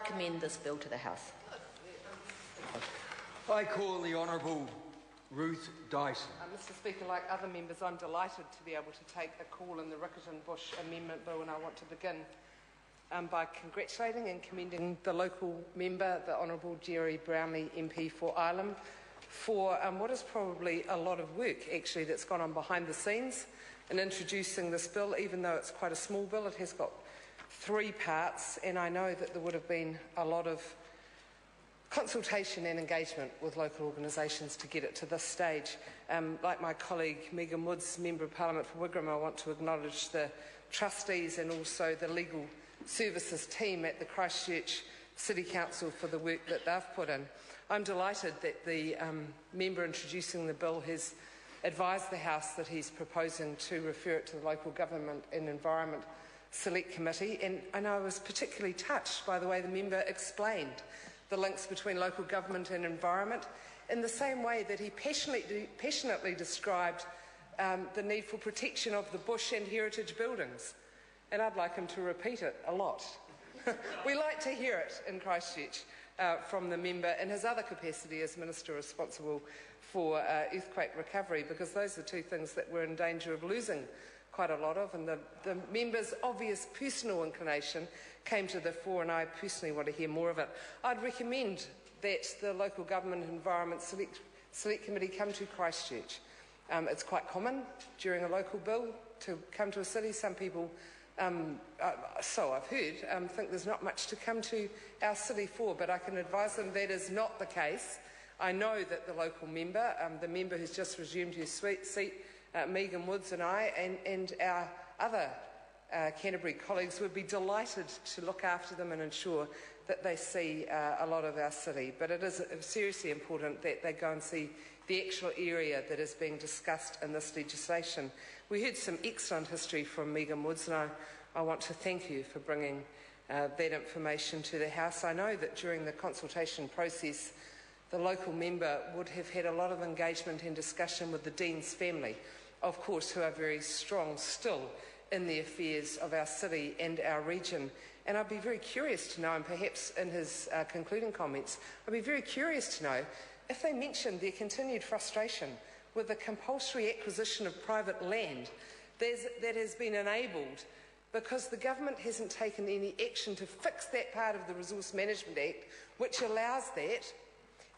commend this bill to the House. I call the Honourable Ruth Dyson. Mr Speaker, like other members, I'm delighted to be able to take a call in the Riccarton Bush Amendment Bill, and I want to begin by congratulating and commending the local member, the Honourable Jerry Brownlee MP for Ireland, for what is probably a lot of work actually that's gone on behind the scenes in introducing this bill. Even though it's quite a small bill, it has got 3 parts, and I know that there would have been a lot of consultation and engagement with local organisations to get it to this stage. Like my colleague Megan Woods, Member of Parliament for Wigram, I want to acknowledge the trustees and also the legal services team at the Christchurch City Council for the work that they've put in. I'm delighted that the member introducing the bill has advised the House that he's proposing to refer it to the Local Government and Environment Select Committee, and I was particularly touched by the way the member explained the links between local government and environment in the same way that he passionately described the need for protection of the bush and heritage buildings. And I'd like him to repeat it a lot. We like to hear it in Christchurch from the member in his other capacity as Minister responsible for earthquake recovery, because those are 2 things that we're in danger of losing quite a lot of, and the member's obvious personal inclination came to the fore, and I personally want to hear more of it. I'd recommend that the Local Government Environment Select Committee come to Christchurch. It's quite common during a local bill to come to a city. Some people, so I've heard, think there's not much to come to our city for, but I can advise them that is not the case. I know that the local member, the member who's just resumed his seat, Megan Woods and I and our other Canterbury colleagues would be delighted to look after them and ensure that they see a lot of our city. But it is seriously important that they go and see the actual area that is being discussed in this legislation. We heard some excellent history from Megan Woods, and I want to thank you for bringing that information to the House. I know that during the consultation process, the local member would have had a lot of engagement and discussion with the Dean's family, of course, who are very strong still in the affairs of our city and our region. And I'd be very curious to know, and perhaps in his concluding comments, I'd be very curious to know if they mentioned their continued frustration with the compulsory acquisition of private land that has been enabled because the government hasn't taken any action to fix that part of the Resource Management Act, which allows that.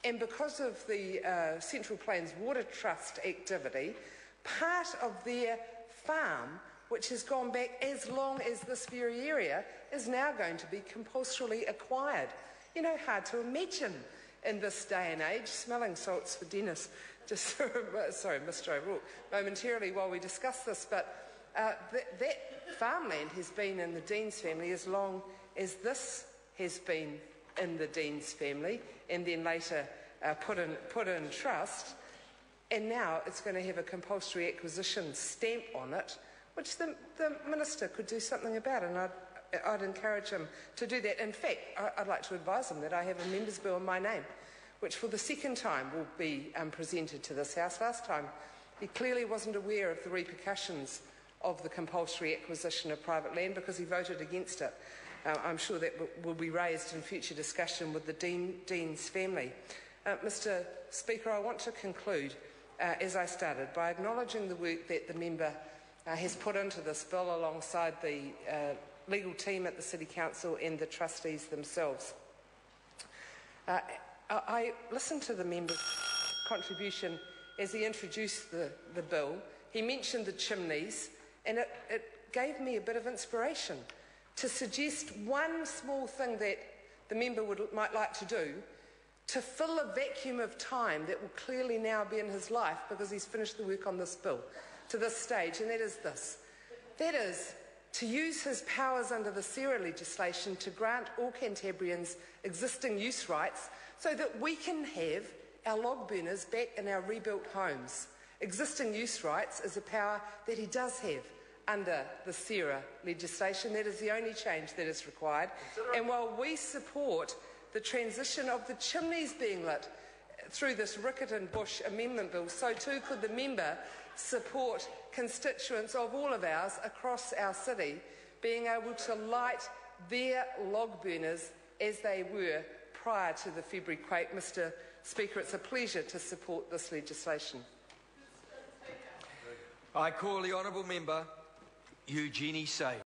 And because of the Central Plains Water Trust activity, part of their farm, which has gone back as long as this very area, is now going to be compulsorily acquired. You know, hard to imagine in this day and age. Smelling salts for Dennis. Just sorry, Mr. O'Rourke, momentarily while we discuss this, but that farmland has been in the Dean's family as long as this has been in the Dean's family, and then later put in trust, and now it's going to have a compulsory acquisition stamp on it, which the Minister could do something about, and I'd encourage him to do that. In fact, I'd like to advise him that I have a Members' Bill in my name, which for the second time will be presented to this House. Last time, he clearly wasn't aware of the repercussions of the compulsory acquisition of private land because he voted against it. I'm sure that will be raised in future discussion with the Dean's family. Mr. Speaker, I want to conclude, as I started, by acknowledging the work that the member has put into this bill alongside the legal team at the City Council and the trustees themselves. I listened to the member's contribution as he introduced the bill. He mentioned the chimneys, and it gave me a bit of inspiration to suggest one small thing that the member might like to do to fill a vacuum of time that will clearly now be in his life because he's finished the work on this bill to this stage, and that is this. That is to use his powers under the SERA legislation to grant all Cantabrians existing use rights so that we can have our log burners back in our rebuilt homes. Existing use rights is a power that he does have under the SERA legislation. That is the only change that is required. And while we support the transition of the chimneys being lit through this Riccarton Bush Amendment Bill, so too could the member support constituents of all of ours across our city being able to light their log burners as they were prior to the February quake. Mr Speaker, it's a pleasure to support this legislation. I call the honourable member Eugenie Say.